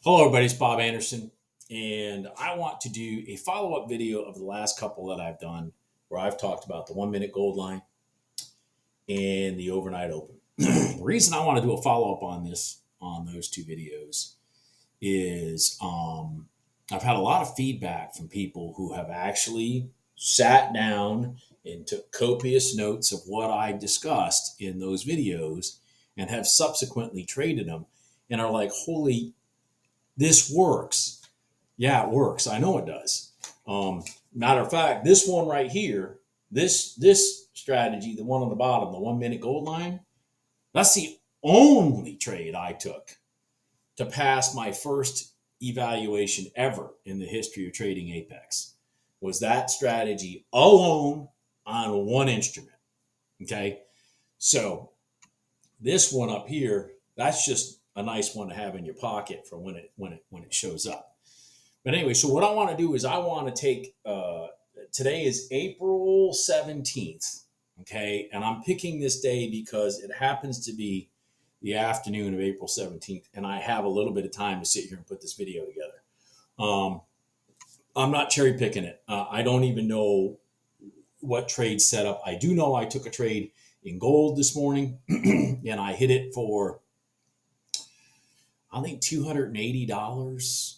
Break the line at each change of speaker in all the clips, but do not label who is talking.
Hello, everybody. It's Bob Anderson, and I want to do a follow-up video of the last couple that I've done where I've talked about the 1 minute gold line and the overnight open. The reason I want to do a follow-up on those two videos is I've had a lot of feedback from people who have actually sat down and took copious notes of what I discussed in those videos and have subsequently traded them and are like, holy, this works. Yeah, it works. I know it does. Matter of fact, this one right here, this strategy, the one on the bottom, the 1 minute gold line, that's the only trade I took to pass my first evaluation ever in the history of trading Apex. Was that strategy alone on one instrument. Okay, so this one up here, that's just a nice one to have in your pocket for when it shows up. But anyway, so what I want to do is I want to take today is April 17th, okay, and I'm picking this day because it happens to be the afternoon of April 17th, and I have a little bit of time to sit here and put this video together. I'm not cherry picking it. I don't even know what trade set up. I do know I took a trade in gold this morning, and I hit it for I think $280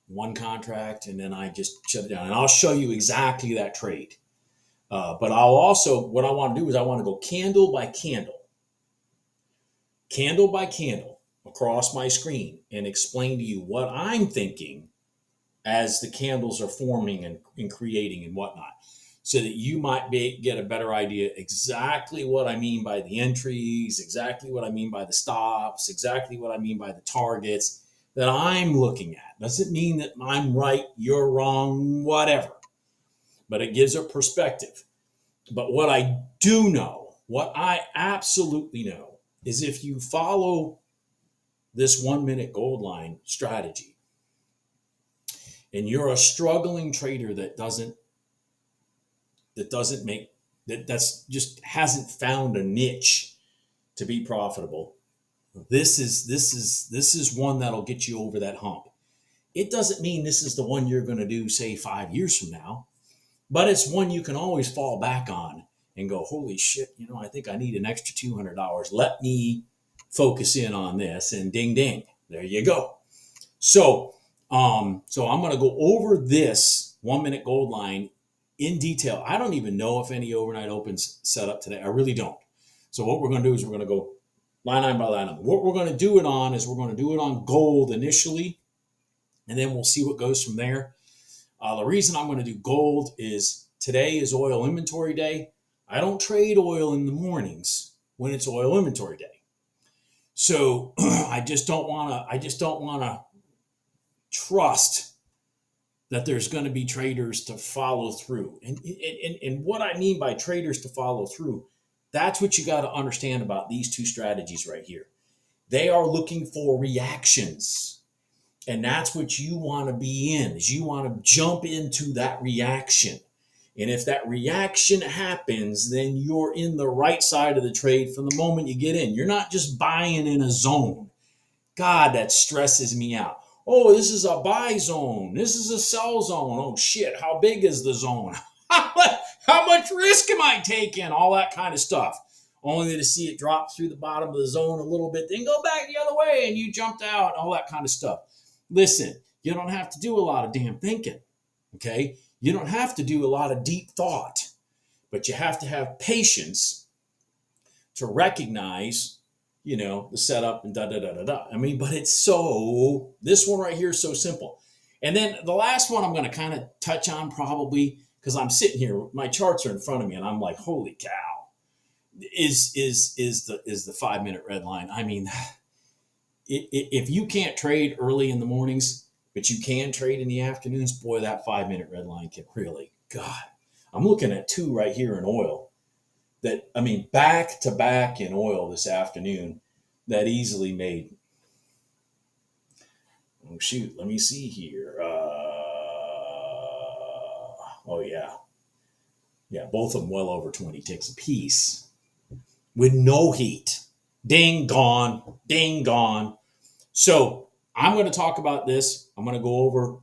one contract, and then I just shut it down. And I'll show you exactly that trade. But I'll also, what I want to do is I want to go candle by candle across my screen and explain to you what I'm thinking as the candles are forming and creating and whatnot, so that you might get a better idea exactly what I mean by the entries, exactly what I mean by the stops, exactly what I mean by the targets that I'm looking at. Doesn't mean that I'm right, you're wrong, whatever. But it gives a perspective. But what I do know, what I absolutely know, is if you follow this 1 minute gold line strategy and you're a struggling trader that's just hasn't found a niche to be profitable, this is one that'll get you over that hump. It doesn't mean this is the one you're going to do, say, 5 years from now, but it's one you can always fall back on and go, holy shit, I think I need an extra $200. Let me focus in on this, and ding ding, there you go. So I'm going to go over this 1 minute gold line in detail. I don't even know if any overnight opens set up today. I really don't. So what we're going to do is we're going to go line item by line item. What we're going to do it on is we're going to do it on gold initially, and then we'll see what goes from there. The reason I'm going to do gold is today is oil inventory day. I don't trade oil in the mornings when it's oil inventory day. So I just don't want to trust that there's going to be traders to follow through. And what I mean by traders to follow through, that's what you got to understand about these two strategies right here. They are looking for reactions. And that's what you want to be in, is you want to jump into that reaction. And if that reaction happens, then you're in the right side of the trade from the moment you get in. You're not just buying in a zone. God, that stresses me out. Oh, this is a buy zone. This is a sell zone. Oh, shit, how big is the zone? How much risk am I taking? All that kind of stuff. Only to see it drop through the bottom of the zone a little bit, then go back the other way and you jumped out, all that kind of stuff. Listen, you don't have to do a lot of damn thinking, okay? You don't have to do a lot of deep thought, but you have to have patience to recognize, the setup and da-da-da-da-da. I mean, but this one right here is so simple. And then the last one I'm going to kind of touch on probably, because I'm sitting here, my charts are in front of me, and I'm like, holy cow, is the 5 minute red line. I mean, if you can't trade early in the mornings, but you can trade in the afternoons, boy, that 5 minute red line can really, God. I'm looking at two right here in oil back to back in oil this afternoon that easily made, oh shoot, let me see here. Yeah, both of them well over 20 ticks a piece with no heat. Ding, gone. So I'm going to talk about this. I'm going to go over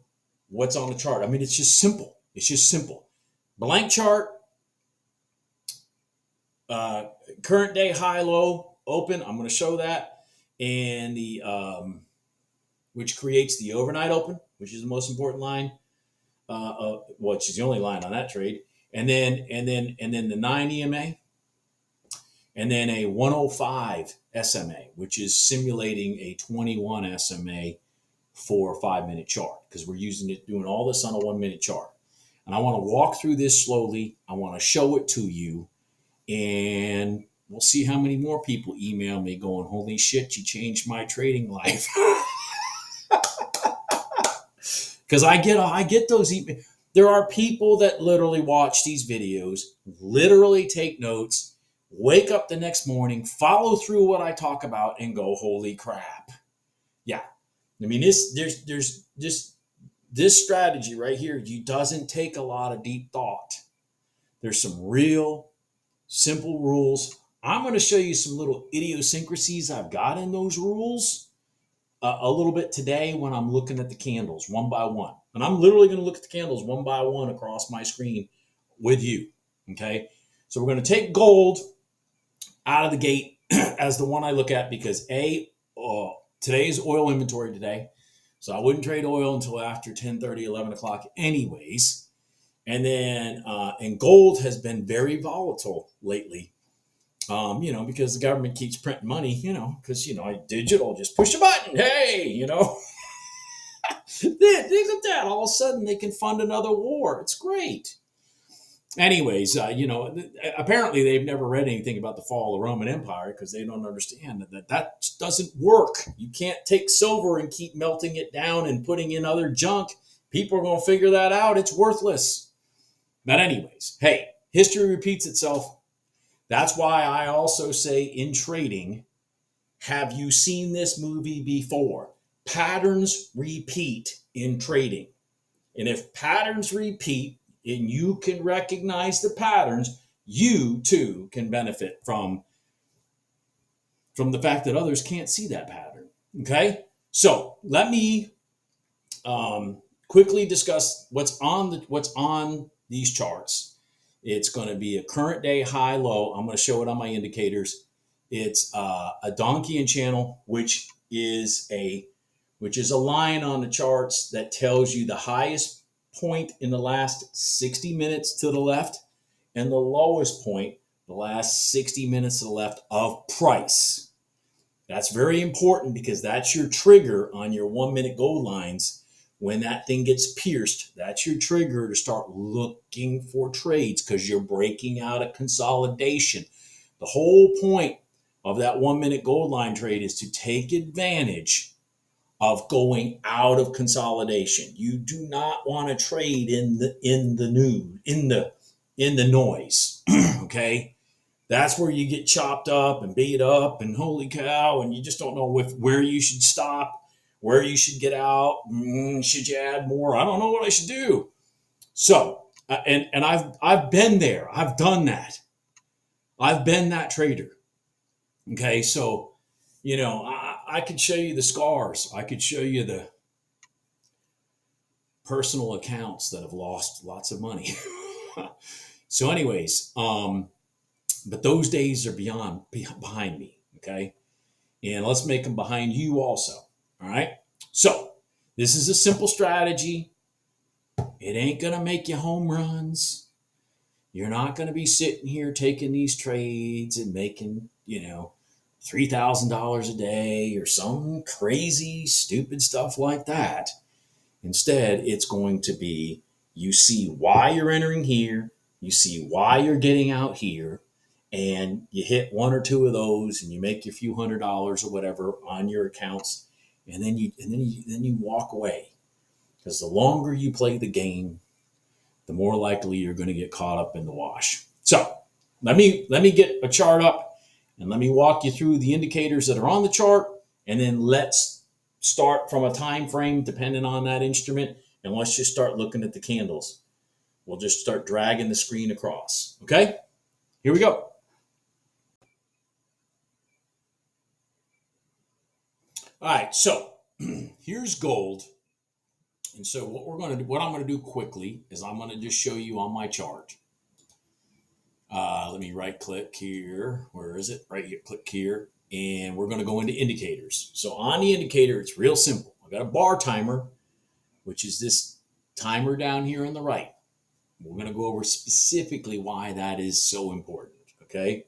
what's on the chart. I mean, it's just simple. It's just simple. Blank chart, current day high, low, open. I'm going to show that. And the which creates the overnight open, which is the most important line, which is the only line on that trade. And then the 9 EMA, and then a 105 SMA, which is simulating a 21 SMA for a 5-minute chart, because we're doing all this on a 1-minute chart. And I want to walk through this slowly. I want to show it to you, and we'll see how many more people email me going, holy shit, you changed my trading life. Because I get those emails. There are people that literally watch these videos, literally take notes, wake up the next morning, follow through what I talk about, and go, holy crap. Yeah. I mean, there's this strategy right here, doesn't take a lot of deep thought. There's some real simple rules. I'm going to show you some little idiosyncrasies I've got in those rules a little bit today when I'm looking at the candles one by one. And I'm literally going to look at the candles one by one across my screen with you. Okay. So we're going to take gold out of the gate as the one I look at, because today's oil inventory today. So I wouldn't trade oil until after 10:30, 11 o'clock anyways. And then, and gold has been very volatile lately. Because the government keeps printing money, because, digital, just push a button. Hey, think of that. All of a sudden they can fund another war. It's great. Anyways, apparently they've never read anything about the fall of the Roman Empire, because they don't understand that doesn't work. You can't take silver and keep melting it down and putting in other junk. People are going to figure that out. It's worthless. But anyways, hey, history repeats itself. That's why I also say in trading, have you seen this movie before? Patterns repeat in trading. And if patterns repeat and you can recognize the patterns, you too can benefit from the fact that others can't see that pattern. Okay? So let me quickly discuss what's on these charts. It's going to be a current day high low. I'm going to show it on my indicators. It's a Donchian Channel, which is a line on the charts that tells you the highest point in the last 60 minutes to the left and the lowest point the last 60 minutes to the left of price. That's very important, because that's your trigger on your 1-minute gold lines. When that thing gets pierced, that's your trigger to start looking for trades, because you're breaking out of consolidation. The whole point of that 1-minute gold line trade is to take advantage of going out of consolidation. You do not want to trade in the noise. Okay? That's where you get chopped up and beat up and holy cow, and you just don't know where you should stop, where you should get out. Should you add more? I don't know what I should do. So, and I've been there. I've done that. I've been that trader. Okay, so I could show you the scars. I could show you the personal accounts that have lost lots of money. So, anyways, but those days are behind me. Okay, and let's make them behind you also. All right. So this is a simple strategy. It ain't going to make you home runs. You're not going to be sitting here taking these trades and making, $3,000 a day or some crazy, stupid stuff like that. Instead, it's going to be, you see why you're entering here. You see why you're getting out here. And you hit one or two of those and you make your few $100s or whatever on your accounts. And then you walk away, because the longer you play the game, the more likely you're going to get caught up in the wash. So let me get a chart up and let me walk you through the indicators that are on the chart, and then let's start from a time frame depending on that instrument, and let's just start looking at the candles. We'll just start dragging the screen across. Okay, here we go. All right, so here's gold. And so what I'm going to do quickly is I'm going to just show you on my chart. Let me right click here. Where is it? Right here, click here. And we're going to go into indicators. So on the indicator, it's real simple. I've got a bar timer, which is this timer down here on the right. We're going to go over specifically why that is so important. Okay.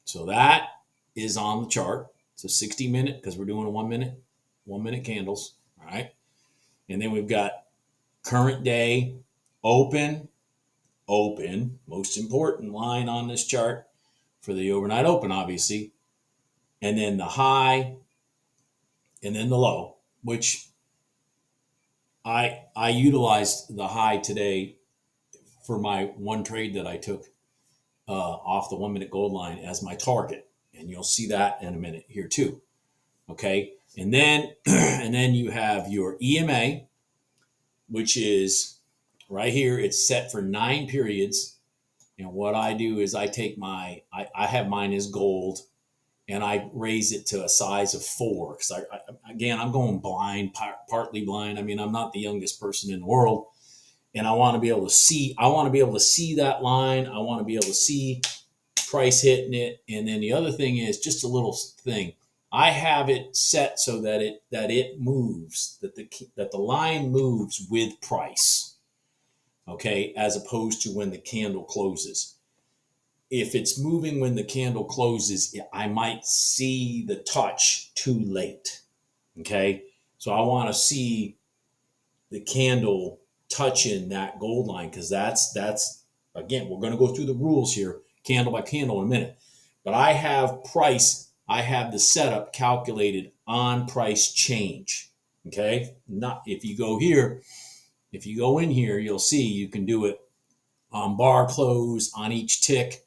So that is on the chart. So 60-minute, because we're doing a 1 minute candles. All right. And then we've got current day, open, most important line on this chart for the overnight open, obviously. And then the high, and then the low, which I utilized the high today for my one trade that I took off the 1 minute gold line as my target. And you'll see that in a minute here too. Okay. And then, and then you have your EMA, which is right here. It's set for 9 periods. And what I do is I take I have mine as gold, and I raise it to a size of 4. Because I'm going blind, partly blind. I mean, I'm not the youngest person in the world. And I want to be able to see that line. I want to be able to see price hitting it. And then the other thing is just a little thing. I have it set so that it moves, that the line moves with price. Okay, as opposed to when the candle closes. If it's moving when the candle closes, I might see the touch too late. Okay, so I want to see the candle touching that gold line, because that's again, we're going to go through the rules here, candle by candle in a minute. But I have the setup calculated on price change. Okay, not if you go in here, you'll see you can do it on bar close, on each tick.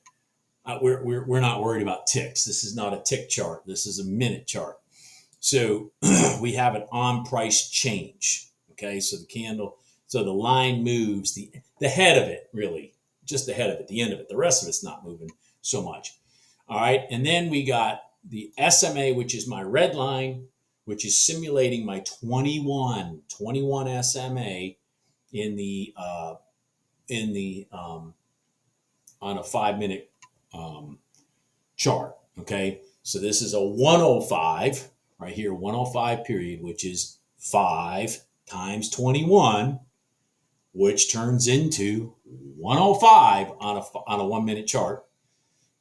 We're not worried about ticks. This is not a tick chart. This is a minute chart. So we have it on price change. Okay, so the line moves, the head of it, really, just the head of it, the end of it. The rest of it's not moving so much. All right, and then we got the SMA, which is my red line, which is simulating my 21 SMA in the on a 5 minute chart. Okay, so this is a 105 right here, 105 period, which is 5 times 21, which turns into 105 on a 1 minute chart.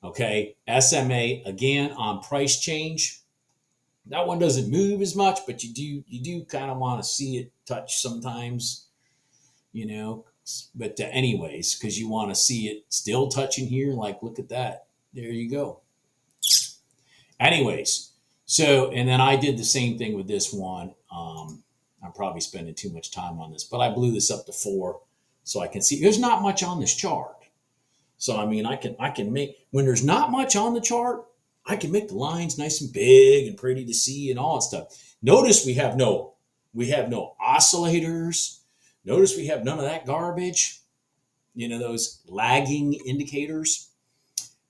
Okay, SMA again on price change. That one doesn't move as much, but you do kind of want to see it touch sometimes, But anyways, because you want to see it still touching here, like look at that. There you go. Anyways, so and then I did the same thing with this one. I'm probably spending too much time on this, but I blew this up to 4 so I can see. There's not much on this chart. So, I mean, I can make, when there's not much on the chart, I can make the lines nice and big and pretty to see and all that stuff. Notice we have no oscillators. Notice we have none of that garbage, those lagging indicators.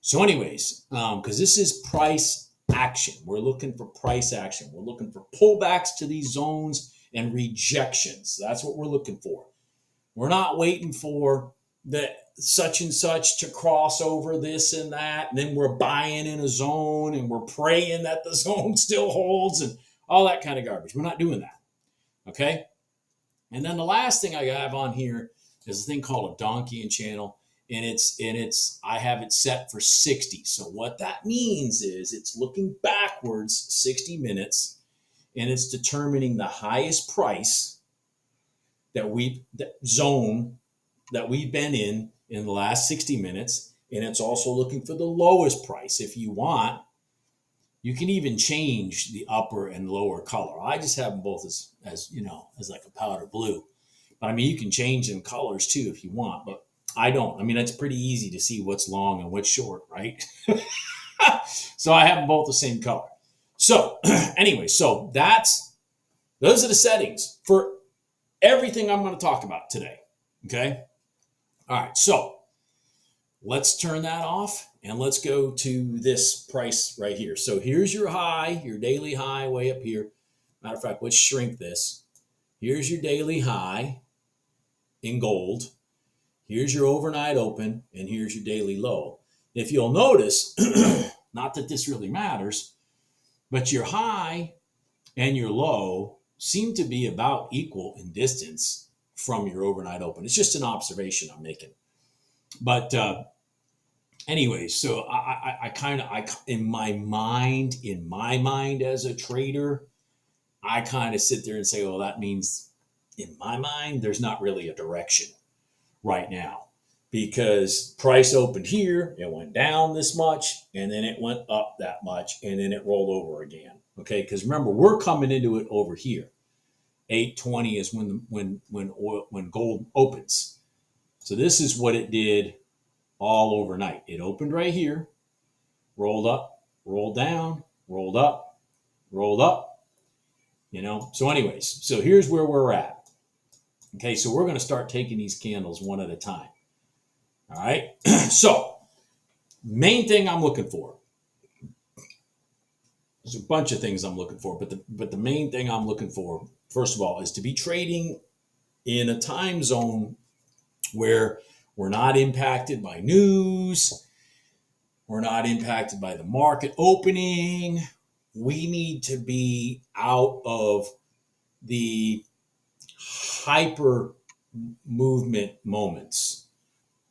So anyways, because this is price action. We're looking for price action. We're looking for pullbacks to these zones and rejections. That's what we're looking for. We're not waiting for that such and such to cross over this and that, and then we're buying in a zone and we're praying that the zone still holds and all that kind of garbage. We're not doing that. Okay. And then the last thing I have on here is a thing called a Donchian Channel, and I have it set for 60. So what that means is it's looking backwards 60 minutes, and it's determining the highest price zone that we've been in the last 60 minutes. And it's also looking for the lowest price. If you want, you can even change the upper and lower color. I just have them both as like a powder blue. But I mean, you can change them colors too if you want, but I don't. I mean, it's pretty easy to see what's long and what's short, right? So I have them both the same color. So anyway, so those are the settings for everything I'm going to talk about today. Okay. All right. So let's turn that off and let's go to this price right here. So here's your high, your daily high way up here. Matter of fact, let's shrink this. Here's your daily high in gold. Here's your overnight open, and here's your daily low. If you'll notice, not that this really matters, but your high and your low seem to be about equal in distance from your overnight open. It's just an observation I'm making. But anyway, so I kind of, in my mind as a trader, I kind of sit there and say, well, that means in my mind, there's not really a direction right now, because price opened here, it went down this much, and then it went up that much, and then it rolled over again. Okay, because remember, we're coming into it over here. 820 is when gold opens. So this is what it did all overnight. It opened right here, rolled up, rolled down, rolled up, rolled up. So anyways, so here's where we're at. Okay, so we're going to start taking these candles one at a time. All right, so main thing I'm looking for. There's a bunch of things I'm looking for, but the main thing I'm looking for, first of all, is to be trading in a time zone where we're not impacted by news, we're not impacted by the market opening. We need to be out of the hyper movement moments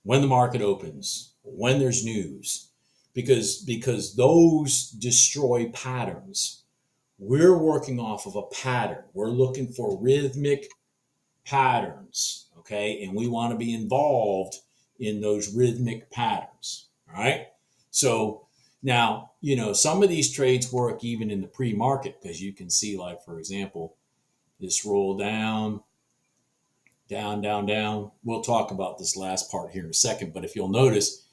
when the market opens, when there's news, because those destroy patterns. We're working off of a pattern. We're looking for rhythmic patterns, okay? And we want to be involved in those rhythmic patterns, all right? So now, some of these trades work even in the pre-market, because you can see, like, for example, this roll down, down, down, down. We'll talk about this last part here in a second, but if you'll notice,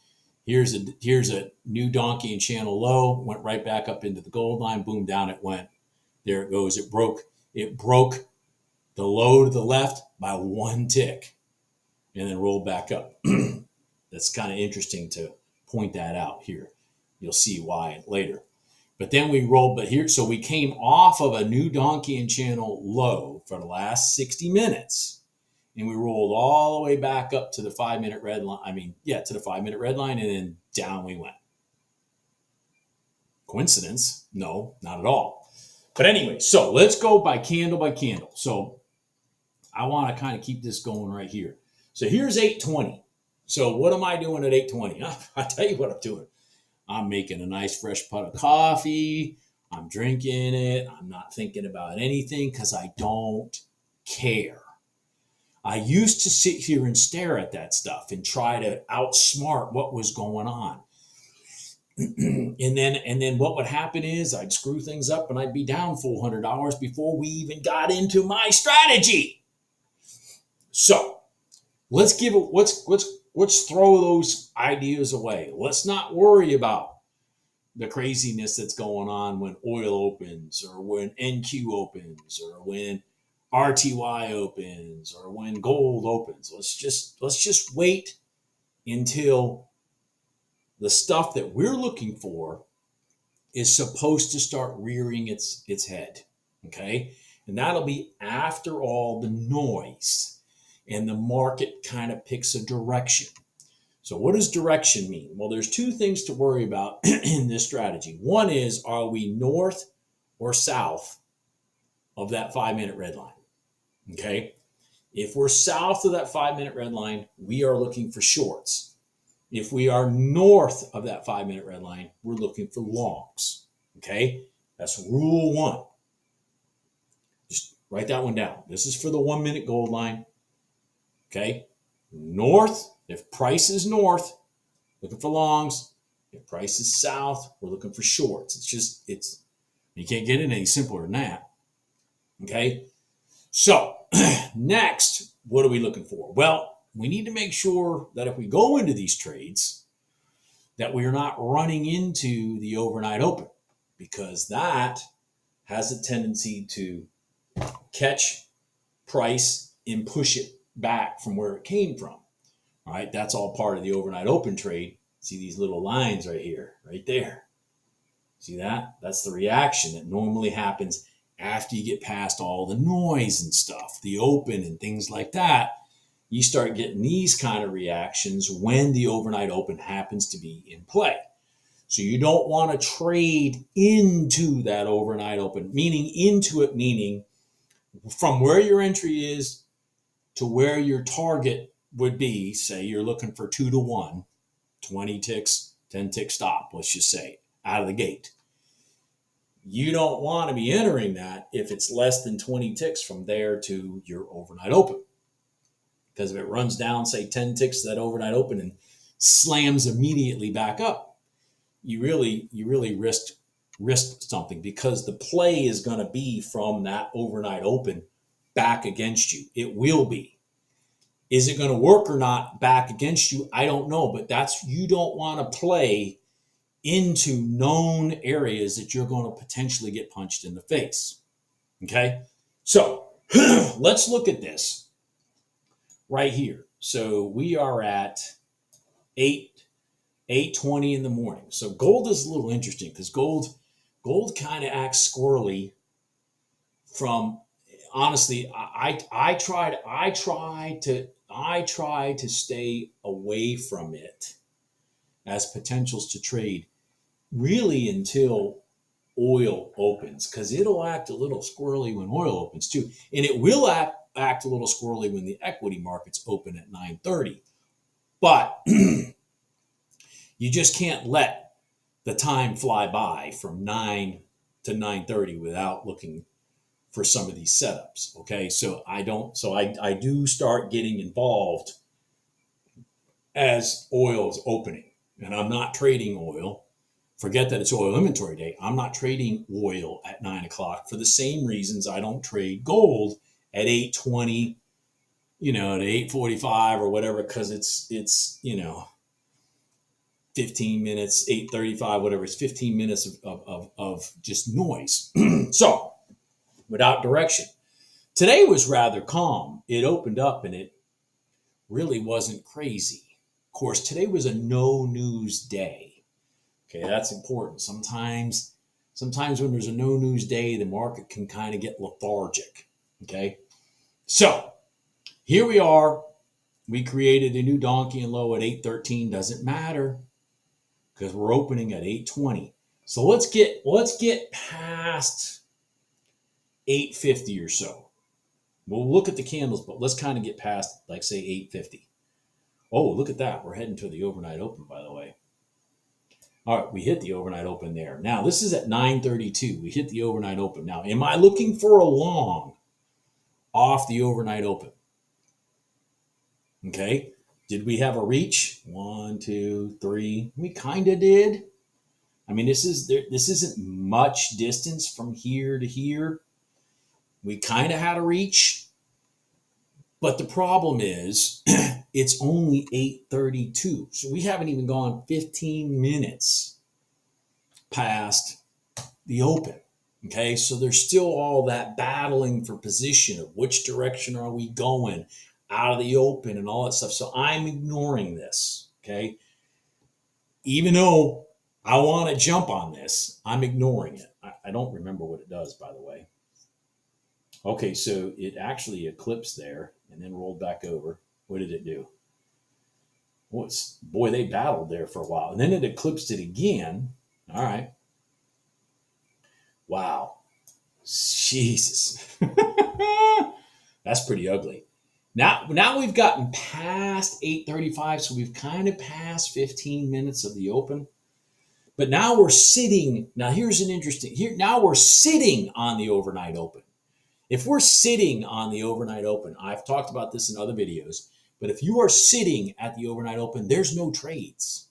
here's a new Donchian Channel low, went right back up into the gold line, boom, down it went. There it goes. It broke the low to the left by one tick and then rolled back up. That's kind of interesting to point that out here. You'll see why later. But then we rolled, so we came off of a new Donchian Channel low for the last 60 minutes. And we rolled all the way back up to the 5-minute red line. To the 5-minute red line, and then down we went. Coincidence? No, not at all. But anyway, so let's go by candle. So I want to kind of keep this going right here. So here's 820. So what am I doing at 820? I'll tell you what I'm doing. I'm making a nice fresh pot of coffee. I'm drinking it. I'm not thinking about anything because I don't care. I used to sit here and stare at that stuff and try to outsmart what was going on. and then what would happen is I'd screw things up and I'd be down $400 before we even got into my strategy. So let's throw those ideas away. Let's not worry about the craziness that's going on when oil opens, or when NQ opens, or when RTY opens, or when gold opens. Let's just wait until the stuff that we're looking for is supposed to start rearing its head. Okay? And that'll be after all the noise and the market kind of picks a direction. So what does direction mean? Well, there's two things to worry about in this strategy. One is, are we north or south of that 5-minute red line? Okay. If we're south of that 5-minute red line, we are looking for shorts. If we are north of that 5-minute red line, we're looking for longs. Okay. That's rule one. Just write that one down. This is for the 1-minute gold line. Okay. North, if price is north, looking for longs. If price is south, we're looking for shorts. You can't get it any simpler than that. Okay. So next, what are we looking for? Well, we need to make sure that if we go into these trades, that we are not running into the overnight open, because that has a tendency to catch price and push it back from where it came from. All right, that's all part of the overnight open trade. See these little lines right here, right there. See that? That's the reaction that normally happens after you get past all the noise and stuff, the open and things like that, you start getting these kind of reactions when the overnight open happens to be in play. So you don't want to trade into that overnight open, meaning from where your entry is to where your target would be. Say you're looking for 2 to 1, 20 ticks, 10 tick stop, let's just say, out of the gate. You don't want to be entering that if it's less than 20 ticks from there to your overnight open. Because if it runs down, say 10 ticks to that overnight open and slams immediately back up, you really risk something, because the play is going to be from that overnight open back against you. It will be. Is it going to work or not back against you? I don't know, but you don't want to play into known areas that you're going to potentially get punched in the face. Okay, so let's look at this right here. So we are at 8:20 in the morning. So gold is a little interesting because gold kind of acts squirrely. From honestly, I try to stay away from it as potentials to trade really until oil opens, because it'll act a little squirrely when oil opens too, and it will act a little squirrely when the equity markets open at 9:30. But you just can't let the time fly by from 9 to 9:30 without looking for some of these setups. Okay, so I do start getting involved as oil's opening, and I'm not trading oil. Forget that it's oil inventory day. I'm not trading oil at 9 o'clock for the same reasons I don't trade gold at 8:20, at 8:45 or whatever, because it's 15 minutes, 8:35, whatever. It's 15 minutes of just noise. So without direction. Today was rather calm. It opened up and it really wasn't crazy. Of course, today was a no news day. Okay, that's important. Sometimes when there's a no news day, the market can kind of get lethargic. Okay, so here we are. We created a new Donchian low at 8:13. Doesn't matter because we're opening at 8:20. So let's get past 8:50 or so. We'll look at the candles, but let's kind of get past, like, say, 8:50. Oh, look at that. We're heading to the overnight open, by the way. All right, we hit the overnight open there. Now, this is at 9:32. We hit the overnight open. Now, am I looking for a long off the overnight open? Okay. Did we have a reach? 1, 2, 3. We kind of did. I mean, this isn't much distance from here to here. We kind of had a reach, but the problem is it's only 8:32. So we haven't even gone 15 minutes past the open. Okay, so there's still all that battling for position of which direction are we going out of the open and all that stuff. So I'm ignoring this. Okay, even though I want to jump on this, I'm ignoring it. I don't remember what it does, by the way. Okay, so it actually eclipsed there and then rolled back over. What did it do? Boy, they battled there for a while. And then it eclipsed it again. All right. Wow. Jesus. That's pretty ugly. Now we've gotten past 8:35, so we've kind of passed 15 minutes of the open. But now we're sitting. Now here's an interesting. Now we're sitting on the overnight open. If we're sitting on the overnight open, I've talked about this in other videos, but if you are sitting at the overnight open, there's no trades.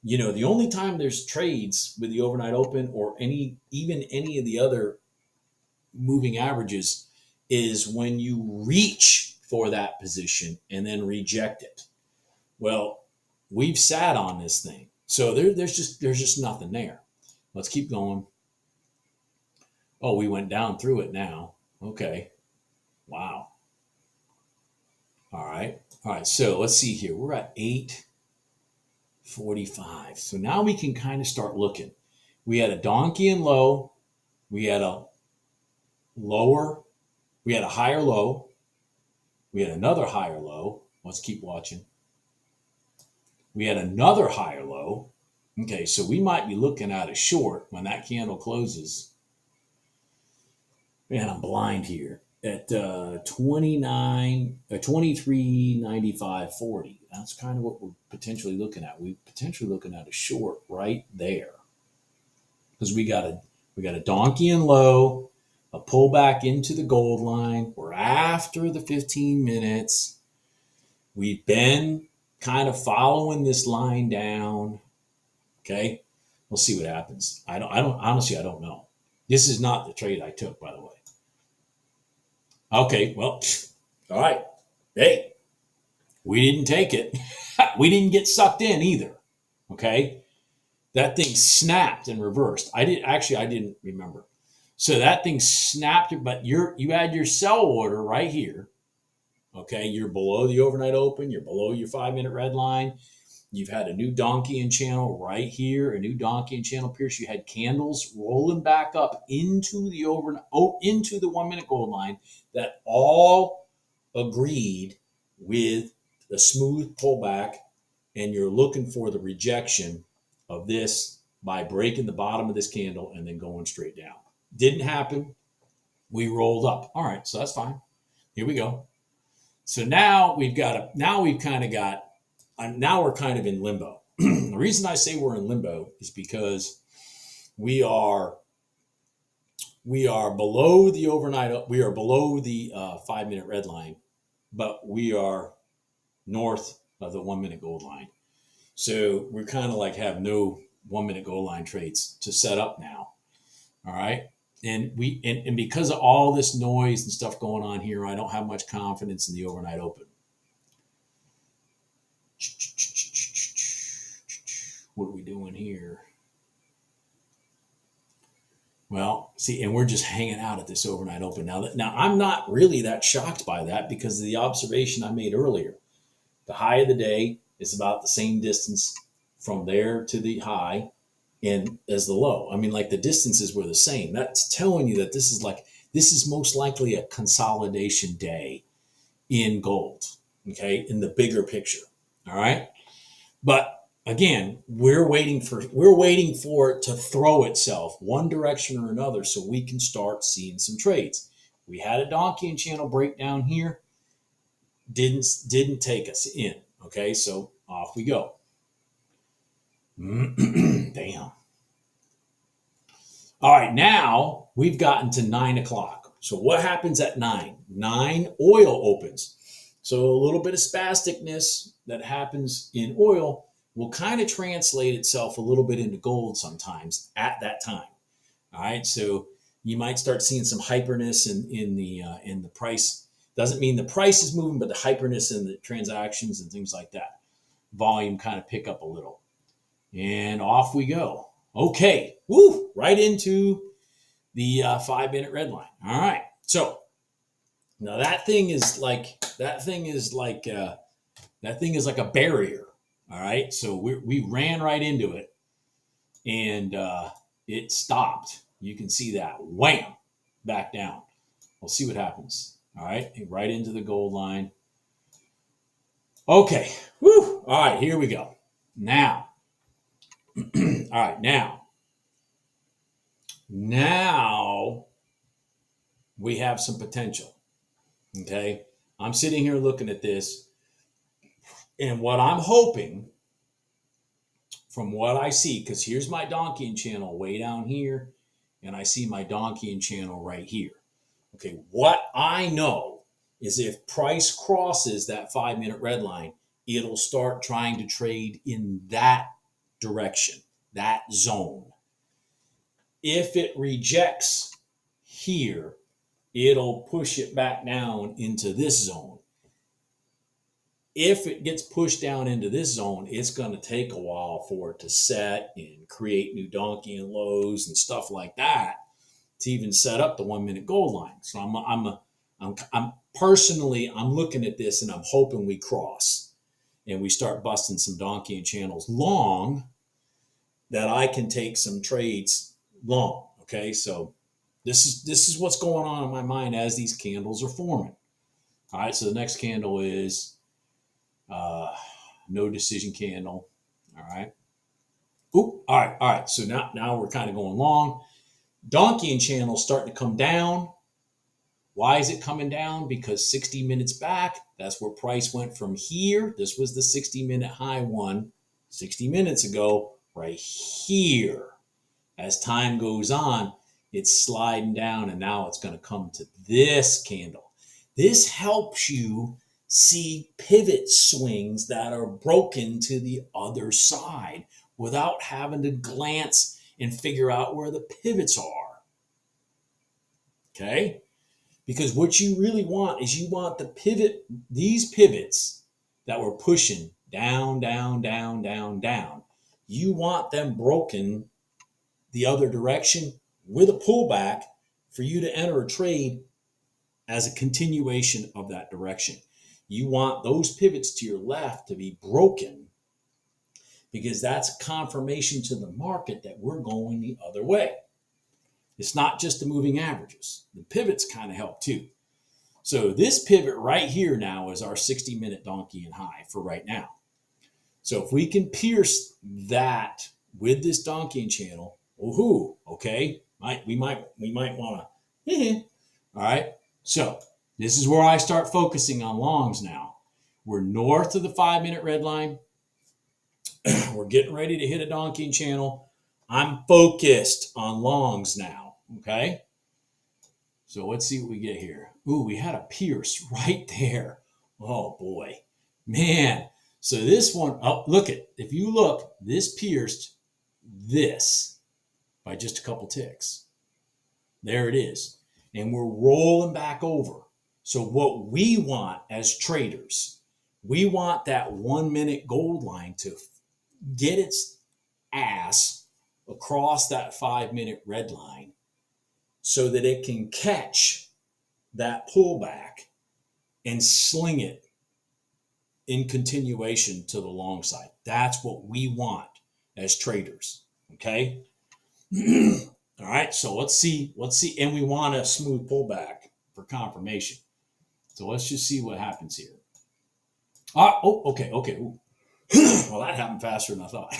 The only time there's trades with the overnight open or even any of the other moving averages is when you reach for that position and then reject it. Well, we've sat on this thing. So there's just nothing there. Let's keep going. Oh, we went down through it now. Okay. Wow. All right. So let's see here. We're at 8:45. So now we can kind of start looking. We had a Donchian low. We had a lower. We had a higher low. We had another higher low. Let's keep watching. We had another higher low. Okay, so we might be looking at a short when that candle closes. Man, I'm blind here. At 23.95.40. That's kind of what we're potentially looking at. We're potentially looking at a short right there. Because we got a Donchian low, a pullback into the gold line. We're after the 15 minutes. We've been kind of following this line down. Okay, we'll see what happens. I don't honestly, I don't know. This is not the trade I took, by the way. Okay, well, all right. Hey, we didn't take it. We didn't get sucked in either. Okay, that thing snapped and reversed. I didn't remember. So that thing snapped, but you had your sell order right here. Okay, you're below the overnight open. You're below your 5-minute red line. You've had a new Donchian channel right here, a new Donchian channel pierce. You had candles rolling back up into the 1-minute gold line that all agreed with the smooth pullback, and you're looking for the rejection of this by breaking the bottom of this candle and then going straight down. Didn't happen. We rolled up. All right, so that's fine. Here we go. So now we're kind of in limbo. The reason I say we're in limbo is because we are below the overnight. We are below the 5-minute red line, but we are north of the 1-minute gold line. So we're kind of like have no 1-minute gold line trades to set up now. All right. And because of all this noise and stuff going on here, I don't have much confidence in the overnight open. What are we doing here? Well, see, and we're just hanging out at this overnight open. Now I'm not really that shocked by that because of the observation I made earlier. The high of the day is about the same distance from there to the high and as the low. I mean, like the distances were the same. That's telling you that this is most likely a consolidation day in gold, okay, in the bigger picture. All right. But again, we're waiting for it to throw itself one direction or another so we can start seeing some trades. We had a Donchian channel breakdown here. Didn't take us in. Okay, so off we go. Damn. All right, now we've gotten to 9 o'clock. So what happens at 9? 9, oil opens. So a little bit of spasticness that happens in oil will kind of translate itself a little bit into gold sometimes at that time. All right, so you might start seeing some hyperness in the price. Doesn't mean the price is moving, but the hyperness in the transactions and things like that. Volume kind of pick up a little. And off we go. Okay, woo, right into the 5-minute red line. All right, so now that thing is like a barrier. All right, so we ran right into it, and it stopped. You can see that. Wham, back down. We'll see what happens. All right, right into the gold line. Okay, woo. All right, here we go. Now, all right, now we have some potential. Okay, I'm sitting here looking at this, and what I'm hoping, from what I see, because here's my Donchian channel way down here, and I see my Donchian channel right here. Okay, what I know is if price crosses that 5-minute red line, it'll start trying to trade in that direction, that zone. If it rejects here, it'll push it back down into this zone. If it gets pushed down into this zone, it's going to take a while for it to set and create new Donchian lows and stuff like that to even set up the 1-minute gold line. So I'm personally looking at this and I'm hoping we cross and we start busting some Donchian channels long that I can take some trades long. Okay, so This is what's going on in my mind as these candles are forming. All right, so the next candle is no decision candle. All right. Oop. All right. So now we're kind of going long. Donchian Channel starting to come down. Why is it coming down? Because 60 minutes back, that's where price went from here. This was the 60-minute high one 60 minutes ago, right here. As time goes on, it's sliding down, and now it's going to come to this candle. This helps you see pivot swings that are broken to the other side without having to glance and figure out where the pivots are. Okay? Because what you really want is you want the pivot, these pivots that were pushing down, down, down, down, down. You want them broken the other direction with a pullback for you to enter a trade as a continuation of that direction. You want those pivots to your left to be broken because that's a confirmation to the market that we're going the other way. It's not just the moving averages. The pivots kind of help too. So this pivot right here now is our 60-minute Donchian high for right now. So if we can pierce that with this Donchian channel, woohoo, okay, we might want to. All right. So this is where I start focusing on longs now. We're north of the 5-minute red line. We're getting ready to hit a Donchian channel. I'm focused on longs now. Okay. So let's see what we get here. Ooh, we had a pierce right there. Oh boy, man. So this one, oh, look it. If you look, this pierced this by just a couple ticks. There it is. And we're rolling back over. So what we want as traders, we want that 1-minute gold line to get its ass across that 5-minute red line so that it can catch that pullback and sling it in continuation to the long side. That's what we want as traders. Okay. All right. So let's see. And we want a smooth pullback for confirmation. So let's just see what happens here. Okay. Well, that happened faster than I thought.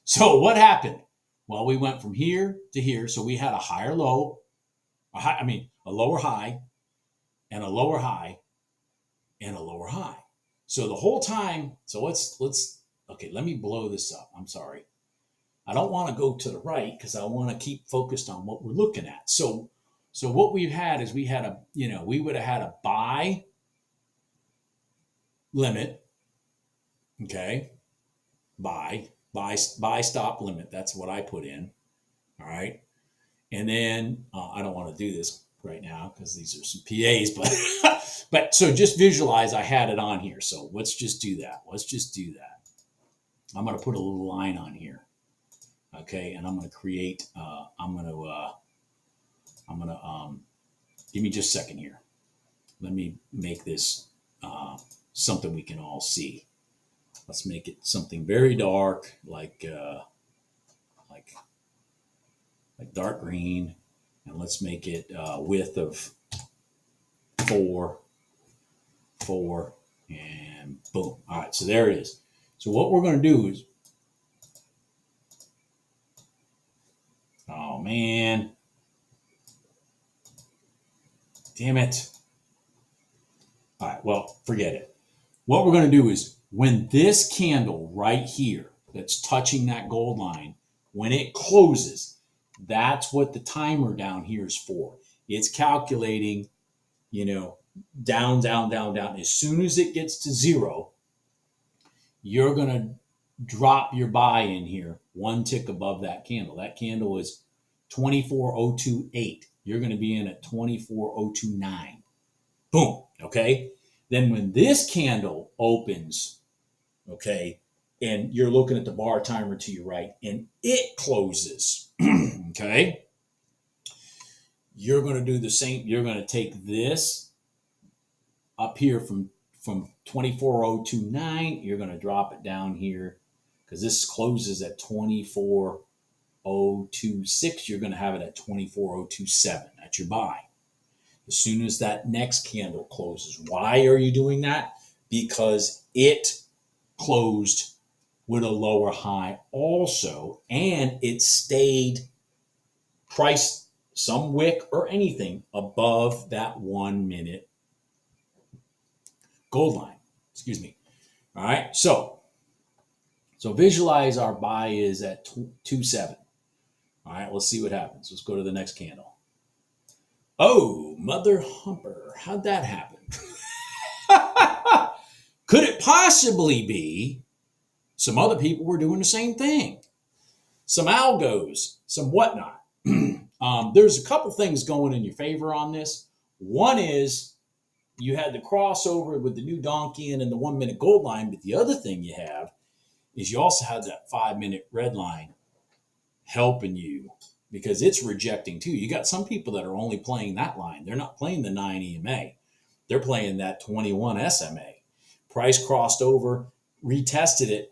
So what happened? Well, we went from here to here. So we had a higher low, a lower high, and a lower high, and a lower high. So the whole time, so let me blow this up. I'm sorry. I don't want to go to the right because I want to keep focused on what we're looking at. So what we've had is we would have had a buy limit. Okay. Buy stop limit. That's what I put in. All right. And then I don't want to do this right now because these are some PAs, but so just visualize I had it on here. So let's just do that. I'm going to put a little line on here. Okay. And I'm going to create, give me just a second here. Let me make this something we can all see. Let's make it something very dark, like dark green, and let's make it width of 4, and boom. All right, so there it is. So what we're going to do is, oh man, damn it. All right, well, forget it. What we're going to do is when this candle right here that's touching that gold line, when it closes, that's what the timer down here is for. It's calculating, down, down, down, down. As soon as it gets to 0, you're going to drop your buy in here 1 tick above that candle. That candle is 24.028. You're going to be in at 24.029. Boom. Okay. Then when this candle opens, okay, and you're looking at the bar timer to your right, and it closes, okay, you're going to do the same. You're going to take this up here from 24.029. You're going to drop it down here because this closes at 24.028. 24,026, you're going to have it at 24,027. That's your buy. As soon as that next candle closes. Why are you doing that? Because it closed with a lower high also, and it stayed price, some wick or anything above that 1 minute gold line. Excuse me. All right. So visualize our buy is at 2.7. All right. Let's see what happens. Let's go to the next candle. Oh, mother humper. How'd that happen? Could it possibly be some other people were doing the same thing? Some algos, some whatnot. There's a couple things going in your favor on this. One is you had the crossover with the new Donchian and the 1 minute gold line, but the other thing you have is you also had that 5 minute red line helping you because it's rejecting too. You got some people that are only playing that line. They're not playing the 9 EMA. They're playing that 21 SMA. Price crossed over, retested it.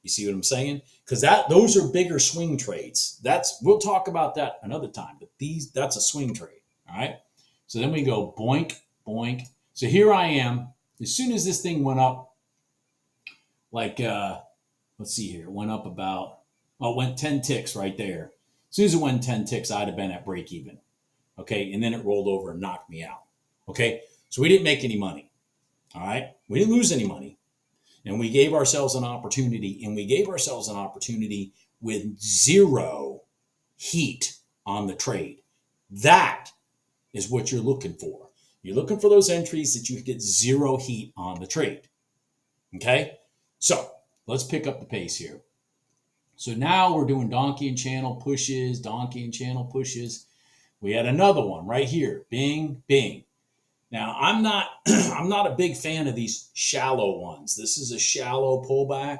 You see what I'm saying? Because those are bigger swing trades. We'll talk about that another time. But that's a swing trade. All right. So then we go boink, boink. So here I am. As soon as this thing went up, like let's see here, it went up about, it went 10 ticks right there. As soon as it went 10 ticks, I'd have been at break even. Okay. And then it rolled over and knocked me out. Okay. So we didn't make any money. All right. We didn't lose any money. And we gave ourselves an opportunity, with zero heat on the trade. That is what you're looking for. You're looking for those entries that you get zero heat on the trade. Okay? So let's pick up the pace here. So now we're doing Donchian Channel pushes, We had another one right here. Bing, bing. Now, I'm not a big fan of these shallow ones. This is a shallow pullback.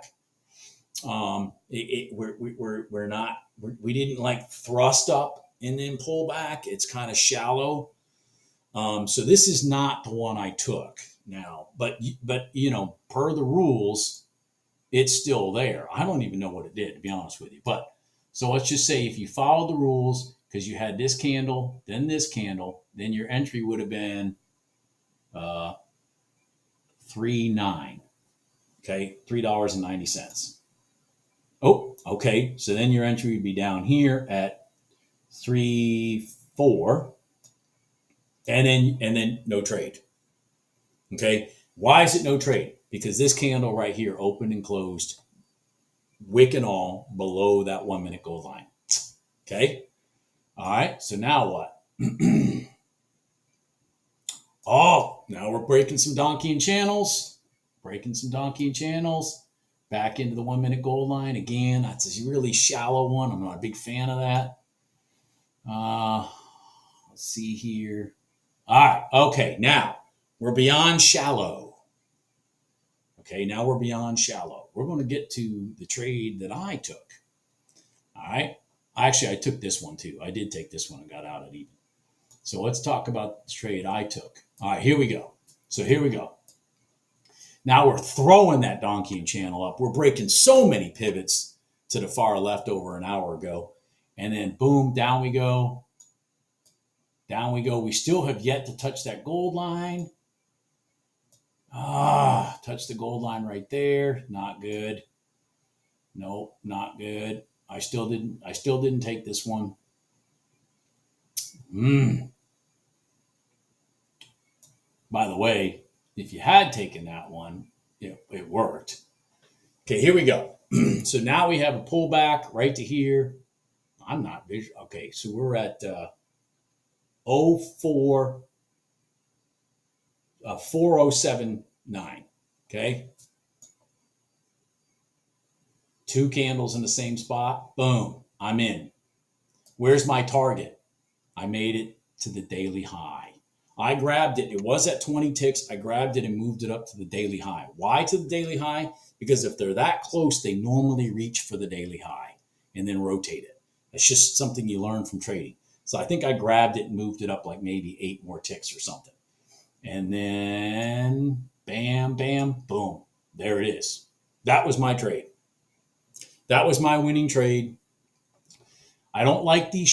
We didn't like thrust up and then pull back. It's kind of shallow. So this is not the one I took now, but you know, per the rules, it's still there. I don't even know what it did, to be honest with you. But so let's just say if you followed the rules, because you had this candle, then your entry would have been 3.9. Okay, $3.90. Oh, okay. So then your entry would be down here at 3.4, and then no trade. Okay, why is it no trade? Because this candle right here opened and closed, wick and all, below that 1 minute gold line. Okay, all right. So now what? Oh, now we're breaking some Donchian channels. Back into the 1 minute gold line. Again, that's a really shallow one. I'm not a big fan of that. Let's see here. All right. Okay. Now we're beyond shallow. We're going to get to the trade that I took. All right. Actually, I took this one too. I did take this one and got out at even. So let's talk about the trade I took. All right, here we go. Now we're throwing that Donchian channel up. We're breaking so many pivots to the far left over an hour ago. And then boom, down we go. We still have yet to touch that gold line. Touch the gold line right there. Not good. Nope, not good. I still didn't take this one. By the way, if you had taken that one, it worked. Okay, here we go. So now we have a pullback right to here. I'm not visual. Okay, so we're at 4079. Okay. 2 candles in the same spot. Boom, I'm in. Where's my target? I made it to the daily high. I grabbed it. It was at 20 ticks. I grabbed it and moved it up to the daily high. Why to the daily high? Because if they're that close, they normally reach for the daily high and then rotate it. It's just something you learn from trading. So I think I grabbed it and moved it up like maybe 8 more ticks or something. And then bam, bam, boom. There it is. That was my trade. That was my winning trade. I don't like these